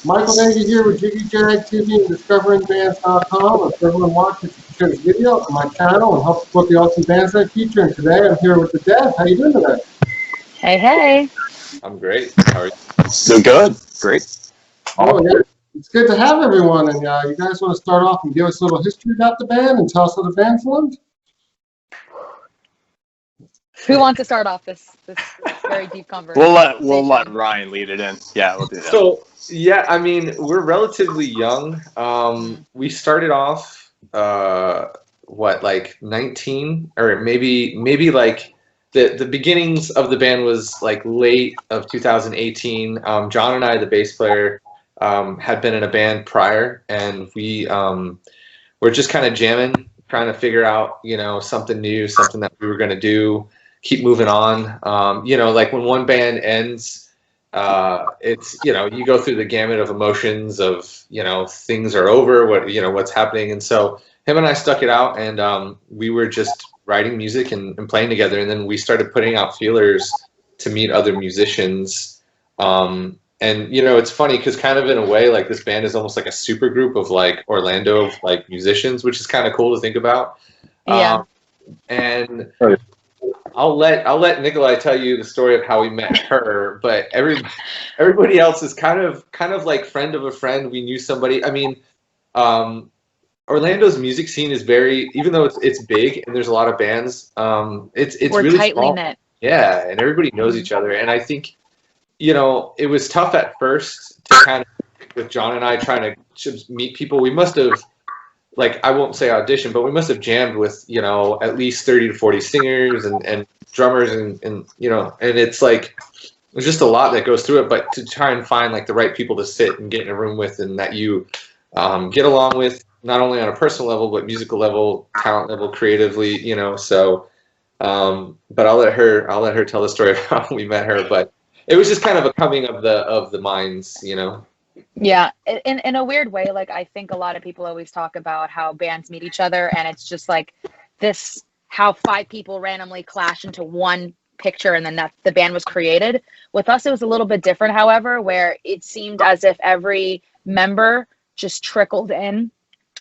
Michael Nagy here with Jiggy Jag TV and DiscoveringBands.com. If everyone watches, share this video on my channel and help support the awesome bands I feature. And today I'm here with the Dev. How you doing today? Hey, hey. I'm great. How are you? Still good. Great. Oh, yeah. It's good to have everyone. And you guys want to start off and give us a little history about the band and tell us how the band formed? Who wants to start off this very deep conversation? We'll let Ryan lead it in. Yeah, we'll do that. So yeah, I mean, we're relatively young. We started off like 19, or maybe like the beginnings of the band was like late of 2018. John and I, the bass player, had been in a band prior, and we were just kind of jamming, trying to figure out, something new, something that we were going to do, keep moving on. Like when one band ends, it's, you go through the gamut of emotions of, things are over, what's happening. And so him and I stuck it out, and we were just writing music and playing together. And then we started putting out feelers to meet other musicians. And, it's funny because kind of in a way, like this band is almost like a super group of like Orlando like musicians, which is kind of cool to think about. Yeah. And I'll let Nikolai tell you the story of how we met her, but everybody else is kind of like friend of a friend. We knew somebody. I mean, Orlando's music scene is very, even though it's big and there's a lot of bands, it's We're really tightly small. knit. Yeah, and everybody knows each other. And I think, it was tough at first to kind of, with John and I trying to meet people. We must have, like, I won't say audition, but we must have jammed with, at least 30 to 40 singers and drummers and and it's like, there's just a lot that goes through it, but to try and find like the right people to sit and get in a room with and that you get along with, not only on a personal level, but musical level, talent level, creatively, so, but I'll let her tell the story of how we met her, but it was just kind of a coming of the minds, Yeah, in a weird way, like I think a lot of people always talk about how bands meet each other, and it's just like this, how 5 people randomly clash into one picture and then that the band was created. With us, it was a little bit different, however, where it seemed as if every member just trickled in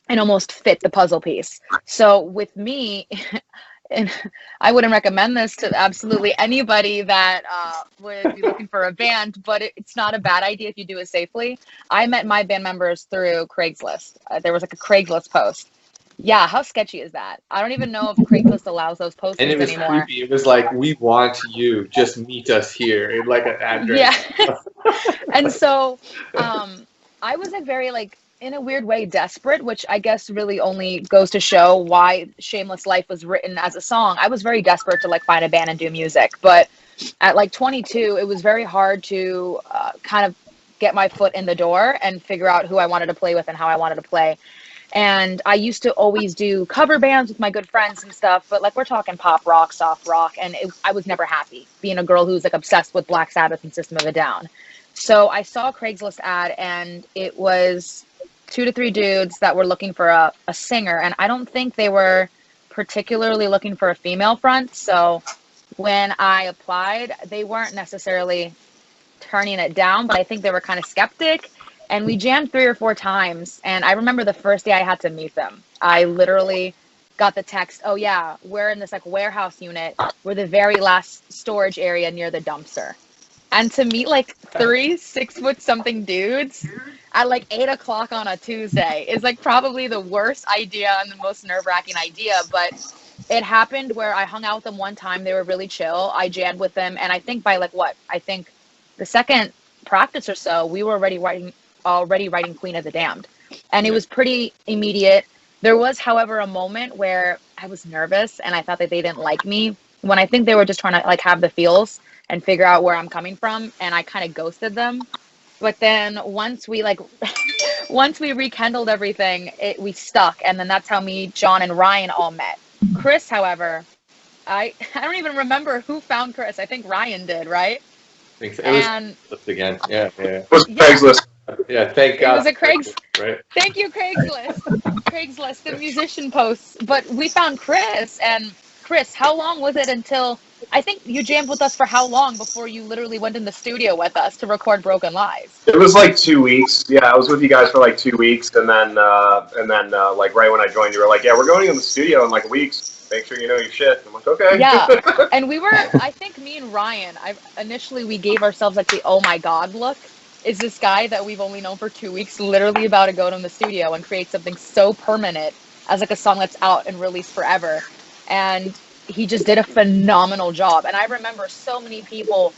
and almost fit the puzzle piece. So with me, and I wouldn't recommend this to absolutely anybody that would be looking for a band, but it's not a bad idea if you do it safely. I met my band members through Craigslist. There was like a Craigslist post. Yeah, how sketchy is that? I don't even know if Craigslist allows those postings and it was anymore. creepy. It was like, we want you, just meet us here, in like an address. Yeah. And so I was like very like, in a weird way, desperate, which I guess really only goes to show why Shameless Life was written as a song. I was very desperate to like find a band and do music, but at like 22, it was very hard to kind of get my foot in the door and figure out who I wanted to play with and how I wanted to play. And I used to always do cover bands with my good friends and stuff, but like we're talking pop rock, soft rock, and I was never happy being a girl who's like obsessed with Black Sabbath and System of a Down. So I saw a Craigslist ad, and it was 2 to 3 dudes that were looking for a singer, and I don't think they were particularly looking for a female front. So when I applied, they weren't necessarily turning it down, but I think they were kind of skeptic. And we jammed 3 or 4 times, and I remember the first day I had to meet them. I literally got the text, oh yeah, we're in this like warehouse unit. We're the very last storage area near the dumpster. And to meet like 3 6-foot-something dudes at like 8 o'clock on a Tuesday is like probably the worst idea and the most nerve-wracking idea. But it happened where I hung out with them one time. They were really chill. I jammed with them, and I think by like I think the second practice or so, we were already writing Queen of the Damned, and it was pretty immediate. There was, however, a moment where I was nervous and I thought that they didn't like me, when I think they were just trying to like have the feels and figure out where I'm coming from, and I kind of ghosted them. But then once we rekindled everything, we stuck, and then that's how me, John, and Ryan all met. Chris, however, I don't even remember who found Chris. I think Ryan did, right? I think so. It was Craigslist again. Yeah. It was Craigslist. Yeah, thank God. It was a Craigslist. Right. Thank you, Craigslist. Craigslist, the musician posts. But we found Chris, and Chris, how long was it until I think you jammed with us for how long before you literally went in the studio with us to record Broken Lies? It was like 2 weeks. Yeah, I was with you guys for like 2 weeks, and then like right when I joined, you were like, "Yeah, we're going in the studio in like weeks. Make sure you know your shit." I'm like, "Okay." Yeah, and we were. I think me and Ryan. We gave ourselves like the oh my god look. Is this guy that we've only known for 2 weeks literally about to go to the studio and create something so permanent as like a song that's out and released forever? And he just did a phenomenal job. And I remember so many people.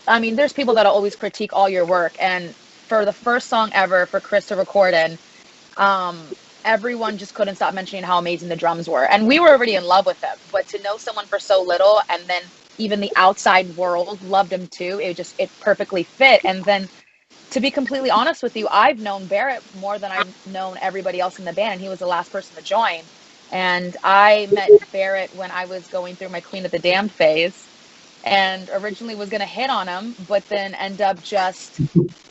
I mean, there's people that'll always critique all your work. And for the first song ever for Chris to record in, everyone just couldn't stop mentioning how amazing the drums were. And we were already in love with him. But to know someone for so little, and then even the outside world loved him too, it perfectly fit. And then to be completely honest with you, I've known Barrett more than I've known everybody else in the band. And he was the last person to join. And I met Barrett when I was going through my Queen of the Damned phase, and originally was going to hit on him, but then end up just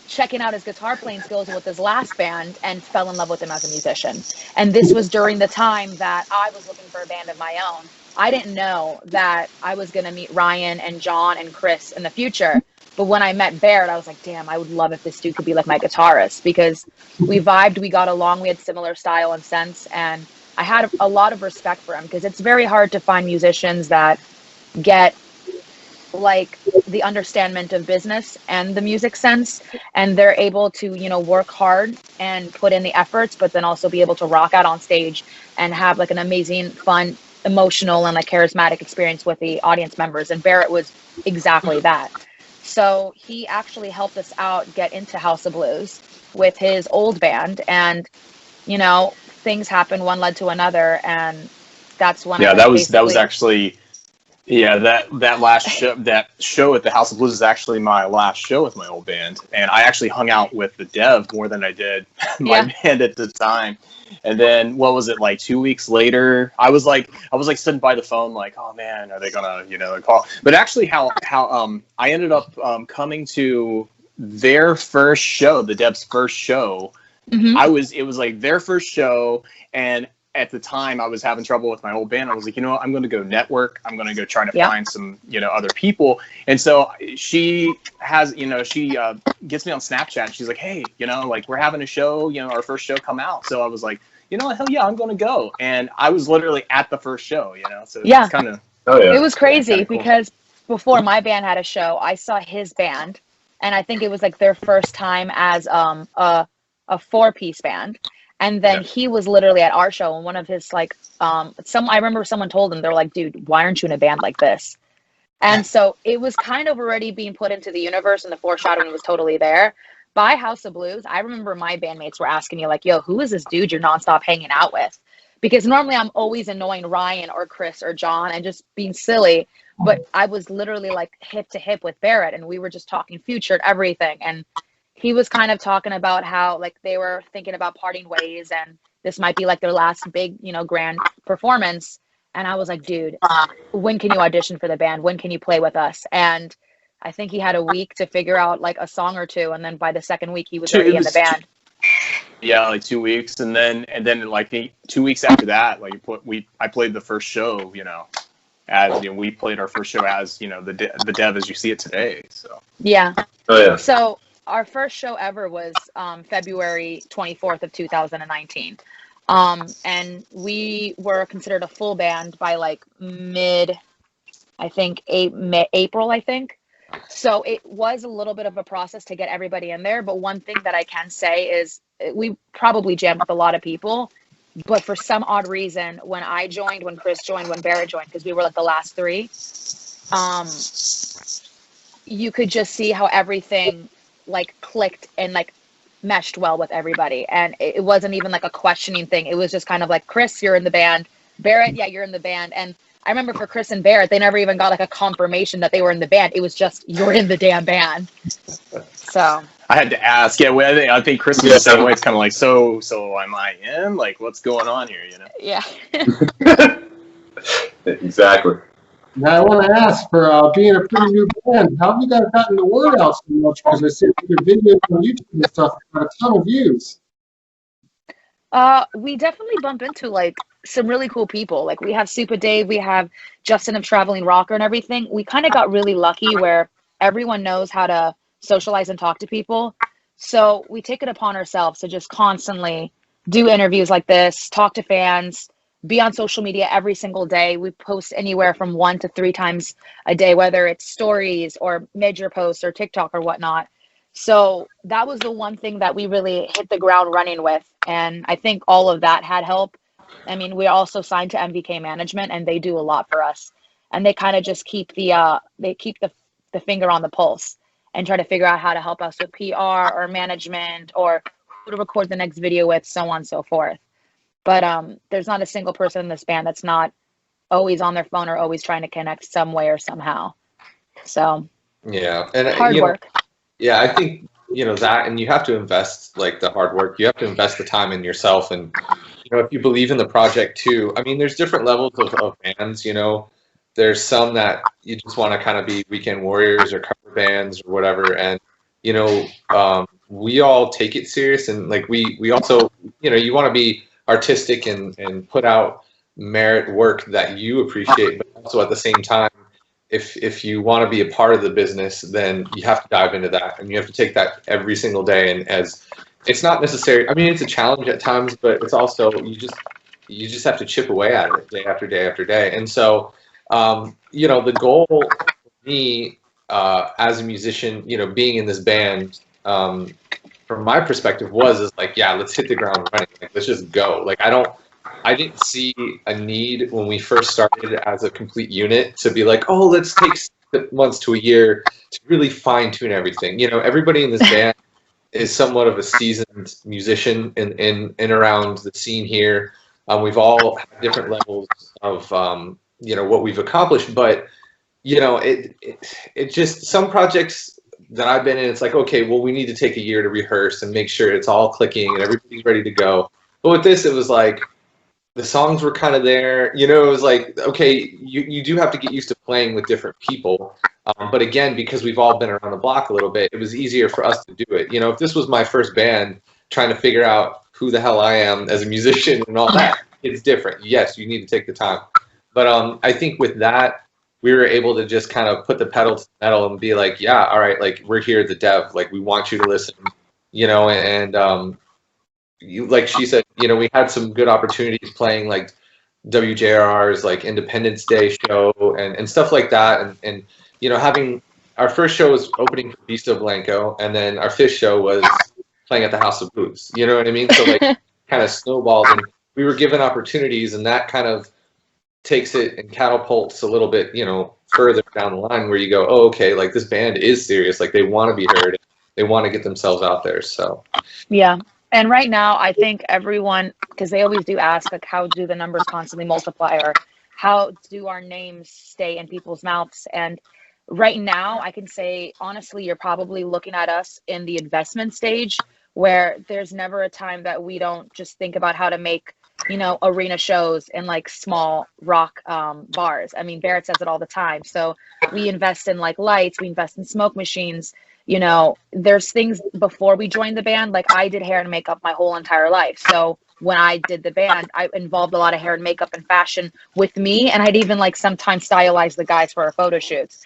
checking out his guitar playing skills with his last band and fell in love with him as a musician. And this was during the time that I was looking for a band of my own. I didn't know that I was going to meet Ryan and John and Chris in the future. But when I met Barrett, I was like, damn, I would love if this dude could be like my guitarist, because we vibed, we got along, we had similar style and sense. And I had a lot of respect for him, because it's very hard to find musicians that get like the understanding of business and the music sense, and they're able to, you know, work hard and put in the efforts, but then also be able to rock out on stage and have like an amazing, fun, emotional, and like charismatic experience with the audience members. And Barrett was exactly that. So he actually helped us out get into House of Blues with his old band, and you know, things happened, one led to another, and that's when that was actually that last show, that show at the House of Blues is actually my last show with my old band, and I actually hung out with the Dev more than I did my band at the time. And then what was it, like 2 weeks later, I was like sitting by the phone like, oh man, are they gonna, you know, call? But actually how I ended up coming to their first show, the Dev's first show. Mm-hmm. It was like their first show, and at the time I was having trouble with my old band. I was like, you know what, I'm going to go network. I'm going to go try to find some, you know, other people. And so she has, you know, she gets me on Snapchat. She's like, hey, you know, like we're having a show, you know, our first show come out. So I was like, you know what, hell yeah, I'm going to go. And I was literally at the first show, you know, so it's kind of, it was crazy because before my band had a show, I saw his band, and I think it was like their first time as a 4-piece band. And then he was literally at our show, and one of his like I remember someone told him, they're like, dude, why aren't you in a band like this? And so it was kind of already being put into the universe, and the foreshadowing was totally there. By House of Blues, I remember my bandmates were asking me like, yo, who is this dude you're nonstop hanging out with? Because normally I'm always annoying Ryan or Chris or John and just being silly. But I was literally like hip to hip with Barrett, and we were just talking future and everything. And he was kind of talking about how like they were thinking about parting ways, and this might be like their last big, you know, grand performance. And I was like, dude, when can you audition for the band? When can you play with us? And I think he had a week to figure out like a song or two. And then by the second week, he was already in the band. Like 2 weeks. And then like 2 weeks after that, like I played the first show, you know, as, you know, we played our first show as, you know, the Dev as you see it today. So, So our first show ever was February 24th of 2019. And we were considered a full band by like April, I think. So it was a little bit of a process to get everybody in there. But one thing that I can say is we probably jammed with a lot of people. But for some odd reason, when I joined, when Chris joined, when Barrett joined, because we were like the last 3, you could just see how everything like clicked and like meshed well with everybody. And it wasn't even like a questioning thing. It was just kind of like, Chris, you're in the band. Barrett, yeah, you're in the band. And I remember for Chris and Barrett, they never even got like a confirmation that they were in the band. It was just, you're in the damn band. So I had to ask. Yeah, well, I think Chris was the same way. It's kind of like, so am I in? Like, what's going on here, you know? Yeah. Exactly. Now I want to ask, for being a pretty new band, how have you guys gotten the word out so much? Because I see your videos on YouTube and stuff got a ton of views. We definitely bump into like some really cool people. Like we have Super Dave, we have Justin of Traveling Rocker and everything. We kind of got really lucky where everyone knows how to socialize and talk to people. So we take it upon ourselves to just constantly do interviews like this, talk to fans, be on social media every single day. We post anywhere from 1 to 3 times a day, whether it's stories or major posts or TikTok or whatnot. So that was the one thing that we really hit the ground running with. And I think all of that had help. I mean, we're also signed to MVK management and they do a lot for us. And they kind of just keep the finger on the pulse and try to figure out how to help us with PR or management or who to record the next video with, so on and so forth. But there's not a single person in this band that's not always on their phone or always trying to connect some way or somehow. So yeah, and hard work. Yeah, I think, that, and you have to invest like the hard work. You have to invest the time in yourself, and if you believe in the project too. I mean, there's different levels of bands. There's some that you just want to kind of be weekend warriors or cover bands or whatever, and we all take it serious, and like we also, you want to be artistic and put out merit work that you appreciate, but also at the same time, if you want to be a part of the business, then you have to dive into that, and you have to take that every single day. And as it's not necessary, I mean, it's a challenge at times, but it's also you just have to chip away at it day after day after day. And so, the goal for me as a musician, being in this band, from my perspective, is like, yeah, let's hit the ground running. Like, let's just go. Like, I didn't see a need when we first started as a complete unit to be like, oh, let's take 6 months to a year to really fine tune everything. Everybody in this band is somewhat of a seasoned musician in around the scene here. We've all had different levels of, what we've accomplished, but, it just, some projects that I've been in, it's like, okay, well, we need to take a year to rehearse and make sure it's all clicking and everybody's ready to go. But with this, it was like, the songs were kind of there, it was like, okay, you do have to get used to playing with different people. But again, because we've all been around the block a little bit, it was easier for us to do it. If this was my first band, trying to figure out who the hell I am as a musician and all that, it's different. Yes, you need to take the time. But I think with that, we were able to just kind of put the pedal to the metal and be like, yeah, all right, like, we're here at the Dev, like, we want you to listen, and like she said, we had some good opportunities playing like WJRR's like Independence Day show and stuff like that, and having our first show was opening for Vista Blanco, and then our fifth show was playing at the House of Blues. You know what I mean? So like kind of snowballed, and we were given opportunities, and that kind of takes it and catapults a little bit, further down the line where you go, oh, okay, like this band is serious, like they want to be heard, they want to get themselves out there. So yeah. And right now, I think everyone, because they always do ask, like, how do the numbers constantly multiply, or how do our names stay in people's mouths? And right now, I can say, honestly, you're probably looking at us in the investment stage, where there's never a time that we don't just think about how to make, arena shows in like small rock bars. I mean, Barrett says it all the time. So we invest in like lights, we invest in smoke machines. There's things before we joined the band, like I did hair and makeup my whole entire life. So when I did the band, I involved a lot of hair and makeup and fashion with me. And I'd even like sometimes stylize the guys for our photo shoots.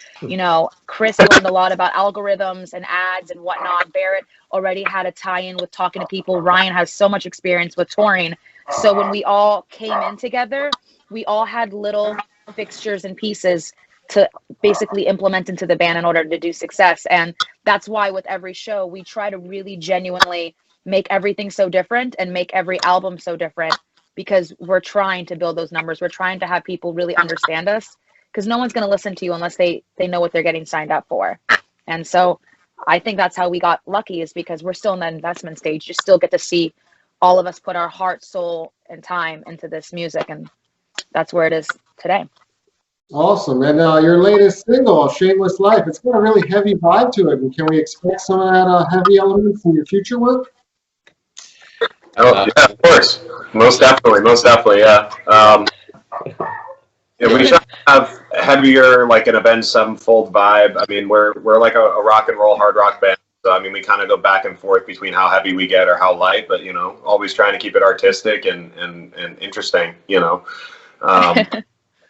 Chris learned a lot about algorithms and ads and whatnot. Barrett already had a tie-in with talking to people. Ryan has so much experience with touring. So when we all came in together, we all had little fixtures and pieces to basically implement into the band in order to do success. And that's why with every show, we try to really genuinely make everything so different and make every album so different, because we're trying to build those numbers. We're trying to have people really understand us, because no one's going to listen to you unless they know what they're getting signed up for. And so I think that's how we got lucky, is because we're still in that investment stage. You still get to see all of us put our heart, soul, and time into this music. And that's where it is today. Awesome. And your latest single, Shameless Life, it's got a really heavy vibe to it. And can we expect some of that heavy elements in your future work? Oh, yeah, of course. Most definitely, yeah. We should have heavier, like an Avenged Sevenfold vibe. I mean, we're like a rock and roll hard rock band. So, I mean, we kind of go back and forth between how heavy we get or how light, but, you know, always trying to keep it artistic and interesting, you know.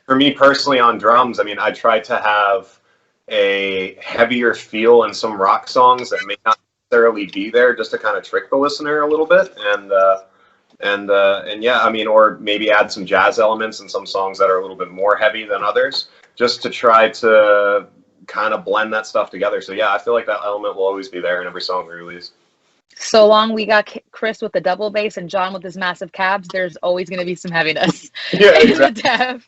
For me personally on drums, I mean, I try to have a heavier feel in some rock songs that may not necessarily be there, just to kind of trick the listener a little bit. And yeah, I mean, or maybe add some jazz elements in some songs that are a little bit more heavy than others, just to try to kind of blend that stuff together. So yeah, I feel like that element will always be there in every song we release. So long we got Chris with the double bass and John with his massive cabs, there's always going to be some heaviness. Yeah, exactly.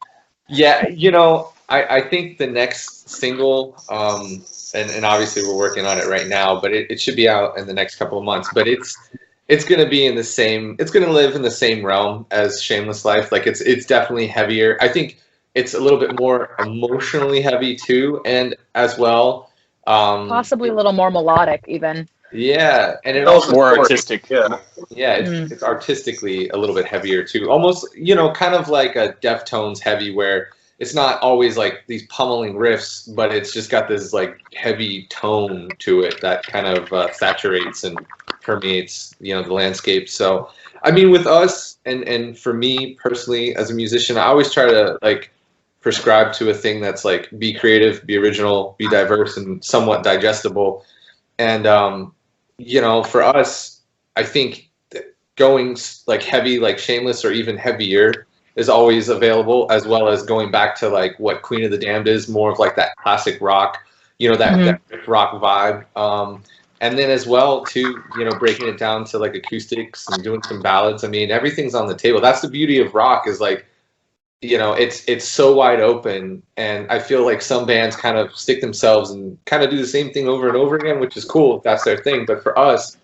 Yeah, you know, I think the next single, and obviously we're working on it right now, but it should be out in the next couple of months. But it's going to be in the same, it's going to live in the same realm as Shameless Life. Like it's definitely heavier. I think it's a little bit more emotionally heavy too, and as well, possibly a little more melodic even. Yeah, and it Also also More artistic. yeah, it's artistically a little bit heavier too. Almost, you know, kind of like a Deftones heavy, where it's not always like these pummeling riffs, but it's just got this like heavy tone to it that kind of saturates and permeates, you know, the landscape. So, I mean, with us and for me personally as a musician, I always try to like prescribe to a thing that's like be creative, be original, be diverse, and somewhat digestible. And you know, for us, I think that going like heavy, like Shameless, or even heavier, is always available, as well as going back to like what Queen of the Damned is, more of like that classic rock, you know, that rock vibe. And then as well too, you know, breaking it down to like acoustics and doing some ballads. I mean, everything's on the table. That's the beauty of rock, is like, you know, it's so wide open, and I feel like some bands kind of stick themselves and kind of do the same thing over and over again, which is cool if that's their thing. But for us,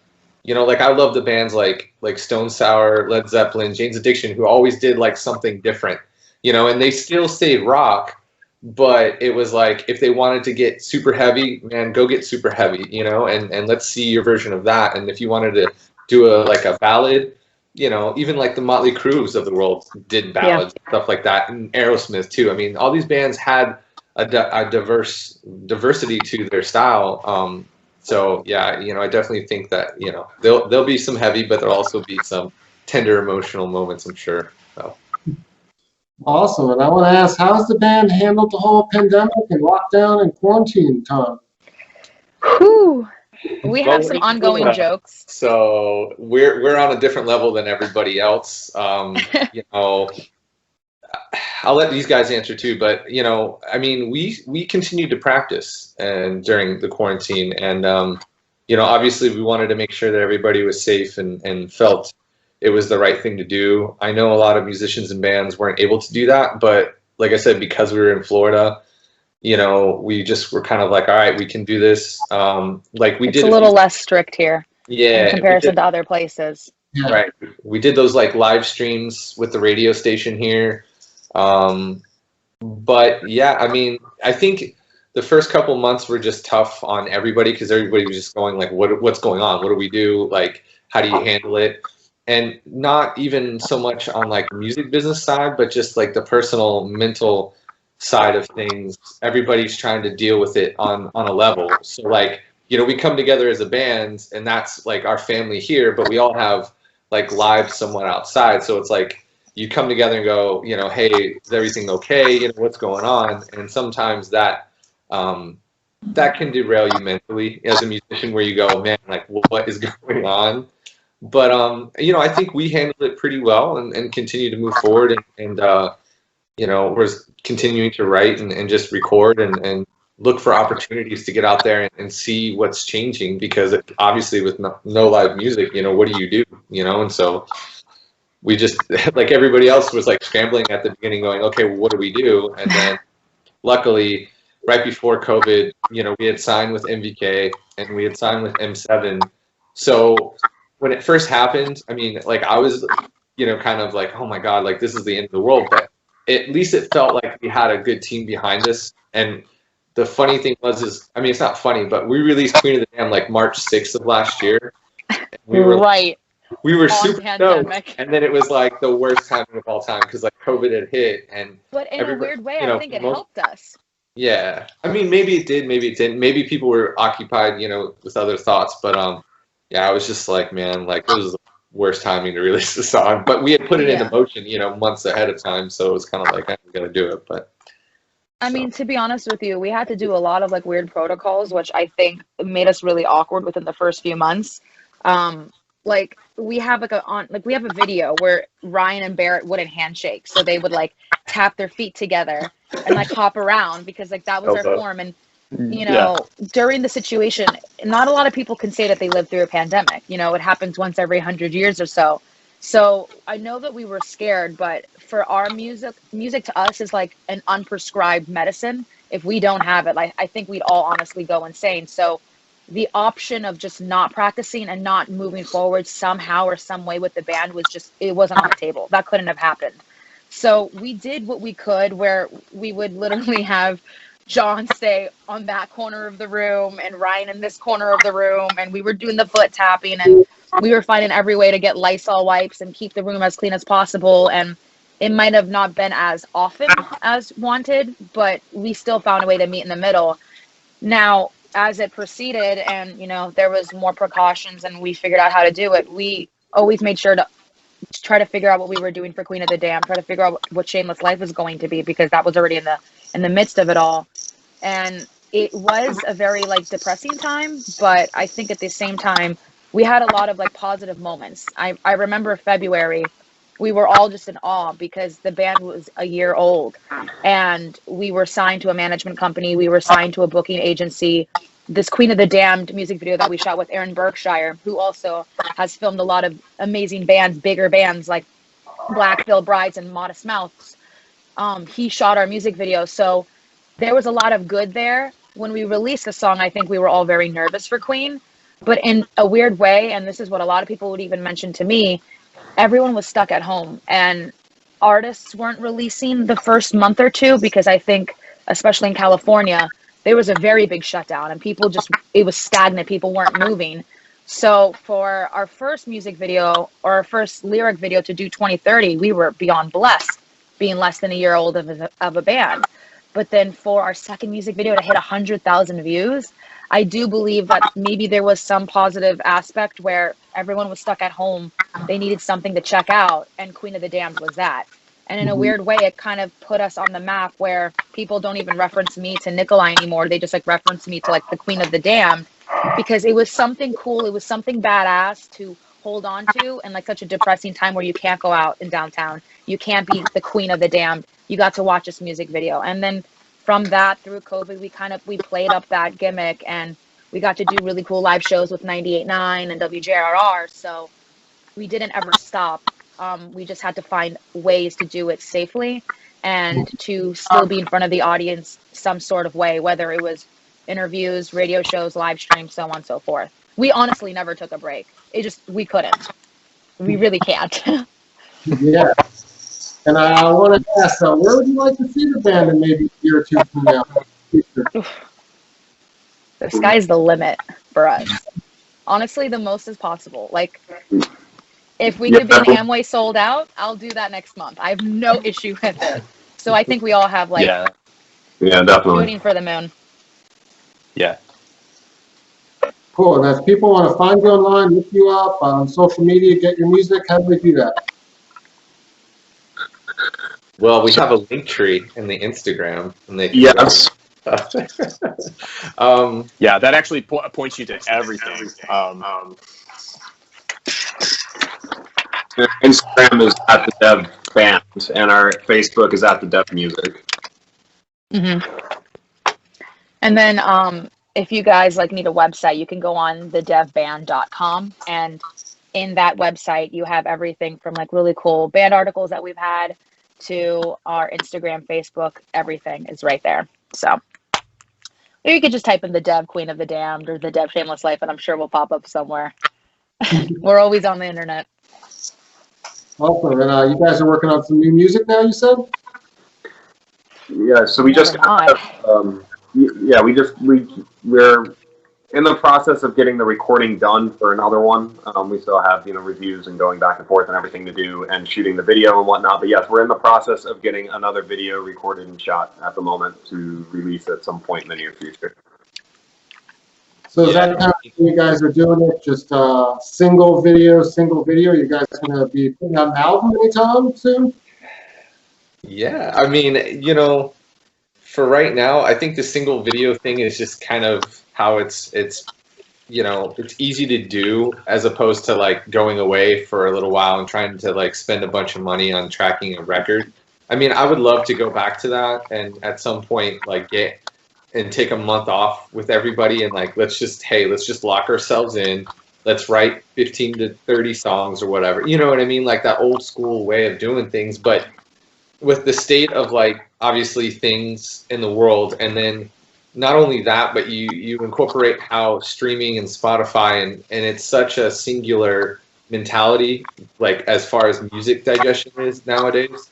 you know, like I love the bands like Stone Sour, Led Zeppelin, Jane's Addiction, who always did like something different, you know, and they still stayed rock, but it was like if they wanted to get super heavy, man, go get super heavy, you know, and let's see your version of that. And if you wanted to do a ballad, you know, even like the Motley Crues of the world did ballads, stuff like that, and Aerosmith too. I mean, all these bands had a diversity to their style. So yeah, you know, I definitely think that, you know, there'll be some heavy, but there'll also be some tender emotional moments, I'm sure. So awesome. And I want to ask, how's the band handled the whole pandemic and lockdown and quarantine time? Whew. We have some ongoing jokes. So we're on a different level than everybody else. You know, I'll let these guys answer too, but you know, I mean, we continued to practice and during the quarantine, and you know, obviously we wanted to make sure that everybody was safe and felt it was the right thing to do. I know a lot of musicians and bands weren't able to do that, but like I said, because we were in Florida, you know, we just were kind of like, all right, we can do this. Like we did. It's a little less strict here. Yeah. In comparison to other places. Yeah. Right. We did those like live streams with the radio station here. But yeah, I mean, I think the first couple months were just tough on everybody, because everybody was just going like, what's going on? What do we do? Like, how do you handle it? And not even so much on like the music business side, but just like the personal mental side of things. Everybody's trying to deal with it on a level. So like, you know, we come together as a band, and that's like our family here, but we all have like lives somewhat outside. So it's like you come together and go, you know, hey, is everything okay? You know, what's going on? And sometimes that that can derail you mentally as a musician, where you go, man, like what is going on? But you know, I think we handled it pretty well and continue to move forward, and you know, we're continuing to write and just record and look for opportunities to get out there and see what's changing, because obviously with no live music, you know, what do? You know, and so we just, like everybody else, was like scrambling at the beginning going, okay, well, what do we do? And then luckily, right before COVID, you know, we had signed with MVK and we had signed with M7. So when it first happened, I mean, like I was, you know, kind of like, oh my God, like this is the end of the world. But at least it felt like we had a good team behind us. And the funny thing was, I mean, it's not funny, but we released Queen of the Damned like March 6th of last year. We were right. We were On super pandemic. stoked, and then it was like the worst timing of all time, because like COVID had hit, and But in a weird way, you know, I think it helped us. Yeah, I mean, maybe it did, maybe it didn't. Maybe people were occupied, with other thoughts. But yeah, I was just like, man, like this was the worst timing to release the song. But we had put it into motion, months ahead of time, so it was kind of like I'm gonna do it. But I mean, to be honest with you, we had to do a lot of like weird protocols, which I think made us really awkward within the first few months. Like we have we have a video where Ryan and Barrett wouldn't handshake, so they would like tap their feet together and like hop around because like that was our form. And during the situation, not a lot of people can say that they lived through a pandemic. It happens once every 100 years or so. So I know that we were scared, but for our music to us is like an unprescribed medicine. If we don't have it, like I think we'd all honestly go insane. So the option of just not practicing and not moving forward somehow or some way with the band it wasn't on the table. That couldn't have happened. So we did what we could, where we would literally have John stay on that corner of the room and Ryan in this corner of the room, and we were doing the foot tapping, and we were finding every way to get Lysol wipes and keep the room as clean as possible. And it might have not been as often as wanted, but we still found a way to meet in the middle. Now, as it proceeded and, there was more precautions and we figured out how to do it, we always made sure to try to figure out what we were doing for Queen of the Damned, try to figure out what Shameless Life was going to be, because that was already in the midst of it all. And it was a very like depressing time, but I think at the same time, we had a lot of like positive moments. I remember February, we were all just in awe because the band was a year old and we were signed to a management company. We were signed to a booking agency. This Queen of the Damned music video that we shot with Aaron Berkshire, who also has filmed a lot of amazing bands, bigger bands like Black Veil Brides and Modest Mouths. He shot our music video. So there was a lot of good there. When we released the song, I think we were all very nervous for Queen, but in a weird way, and this is what a lot of people would even mention to me, everyone was stuck at home and artists weren't releasing the first month or two because I think, especially in California, there was a very big shutdown and people it was stagnant. People weren't moving. So for our first music video or our first lyric video to do 2030, we were beyond blessed, being less than a year old of a band. But then for our second music video to hit 100,000 views, I do believe that maybe there was some positive aspect where everyone was stuck at home. They needed something to check out, and Queen of the Damned was that. And in a weird way, it kind of put us on the map where people don't even reference me to Nikolai anymore. They just like reference me to like the Queen of the Damned, because it was something cool. It was something badass to hold on to in like such a depressing time where you can't go out in downtown. You can't be the Queen of the Damned. You got to watch this music video. And then from that through COVID, we played up that gimmick and we got to do really cool live shows with 98.9 and WJRR. So we didn't ever stop. We just had to find ways to do it safely and to still be in front of the audience some sort of way, whether it was interviews, radio shows, live streams, so on and so forth. We honestly never took a break. We couldn't. We really can't. Yeah. And I want to ask, where would you like to see the band in maybe a year or two from now? The sky's the limit for us. Honestly, the most is possible. Like, if we could be an Amway sold out, I'll do that next month. I have no issue with it. So I think we all have like, yeah, definitely shooting for the moon. Yeah. Cool. And if people want to find you online, look you up on social media, get your music, how do they do that? well, we have a link tree in the Instagram, and they yes. Yeah, that actually points you to everything. Instagram is at the Dev Band, and our Facebook is at the Dev Music. And then if you guys like need a website, you can go on thedevband.com, and in that website you have everything from like really cool band articles that we've had to our Instagram, Facebook, everything is right there. So or you could just type in the Dev Queen of the Damned or the Dev Shameless Life, and I'm sure we'll pop up somewhere. We're always on the internet. Awesome. And you guys are working on some new music now, you said? Yeah, so we just got, we're in the process of getting the recording done for another one. We still have, reviews and going back and forth and everything to do and shooting the video and whatnot. But yes, we're in the process of getting another video recorded and shot at the moment to release at some point in the near future. So is that how you guys are doing it? Just single video? You guys going to be putting out an album anytime soon? Yeah, I mean, for right now, I think the single video thing is just kind of how it's easy to do as opposed to like going away for a little while and trying to like spend a bunch of money on tracking a record. I mean, I would love to go back to that and at some point like get and take a month off with everybody and like let's just lock ourselves in. Let's write 15 to 30 songs or whatever. You know what I mean? Like that old school way of doing things, but with the state of like obviously things in the world, and then not only that, but you incorporate how streaming and Spotify and it's such a singular mentality, like as far as music digestion is nowadays.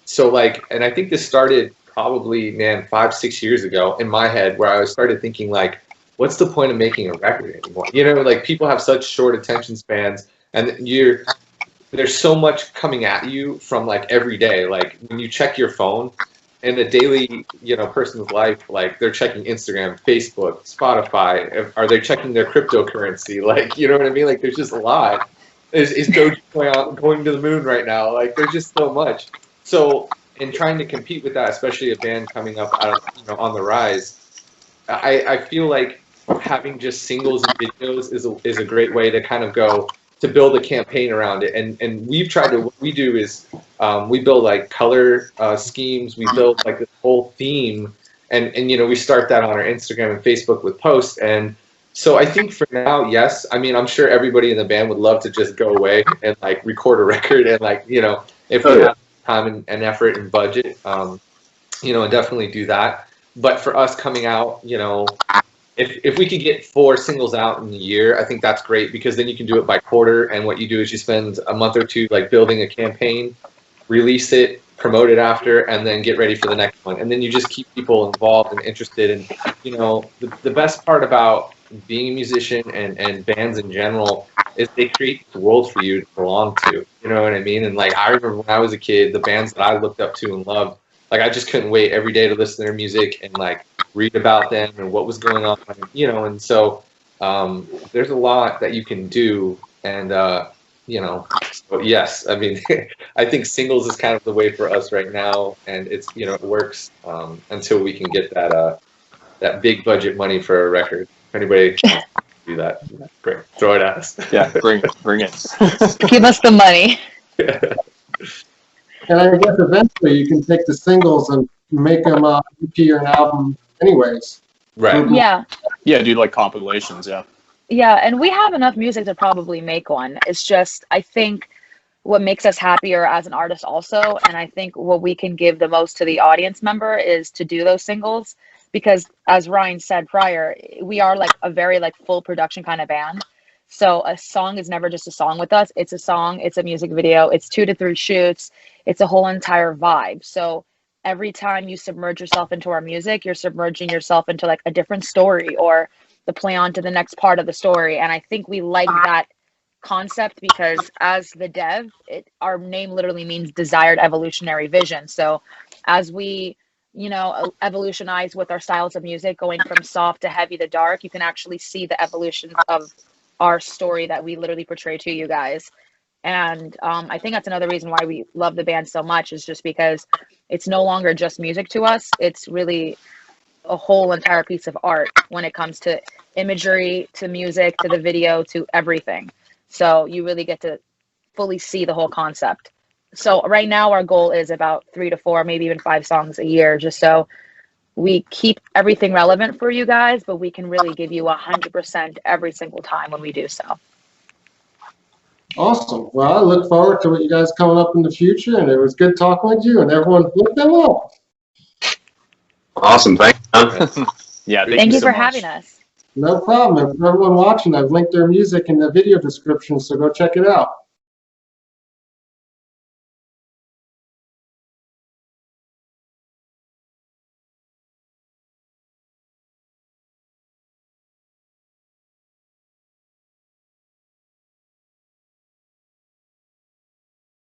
So like, and I think this started probably, 5-6 years ago in my head, where I started thinking like, what's the point of making a record anymore? Like people have such short attention spans, and there's so much coming at you from like every day. Like when you check your phone in a daily, person's life, like they're checking Instagram, Facebook, Spotify. Are they checking their cryptocurrency? Like, you know what I mean? Like there's just a lot. Is Doge going to the moon right now? Like there's just so much. So in trying to compete with that, especially a band coming up out of, on the rise, I feel like having just singles and videos is a great way to kind of go to build a campaign around it. And we've tried to, what we do is we build like color schemes, we build like this whole theme, and we start that on our Instagram and Facebook with posts. And so I think for now, yes, I mean, I'm sure everybody in the band would love to just go away and like record a record and like, if we have time and effort and budget, and definitely do that. But for us coming out, if we could get 4 singles out in a year, I think that's great, because then you can do it by quarter, and what you do is you spend a month or two like building a campaign, release it, promote it after, and then get ready for the next one. And then you just keep people involved and interested. And the best part about being a musician and bands in general is they create the world for you to belong to. You know what I mean? And like I remember when I was a kid, the bands that I looked up to and loved, like I just couldn't wait every day to listen to their music and like read about them and what was going on, and so there's a lot that you can do. And so yes, I mean, I think singles is kind of the way for us right now, and it's it works until we can get that big budget money for a record. If anybody can do that, great, throw it at us. Yeah, bring it. Give us the money. And I guess eventually you can take the singles and make them EP or an album anyways. Right. Yeah. Yeah, do like compilations, yeah. Yeah, and we have enough music to probably make one. It's just, I think what makes us happier as an artist also, and I think what we can give the most to the audience member is to do those singles, because as Ryan said prior, we are like a very like full production kind of band. So a song is never just a song with us. It's a song, it's a music video, it's 2 to 3 shoots, it's a whole entire vibe. So every time you submerge yourself into our music, you're submerging yourself into like a different story or the play on to the next part of the story. And I think we like that concept because as THEDEV, our name literally means desired evolutionary vision. So as we, evolutionize with our styles of music, going from soft to heavy to dark, you can actually see the evolution of our story that we literally portray to you guys. And I think that's another reason why we love the band so much, is just because it's no longer just music to us. It's really a whole entire piece of art when it comes to imagery, to music, to the video, to everything. So you really get to fully see the whole concept. So right now our goal is about 3 to 4, maybe even 5 songs a year, just so we keep everything relevant for you guys, but we can really give you 100% every single time when we do so. Awesome. Well, I look forward to what you guys coming up in the future, and it was good talking with you, and everyone look them up. Awesome. Thanks. Yeah, Thank you so for much. having us. No problem. And for everyone watching, I've linked their music in the video description, so go check it out.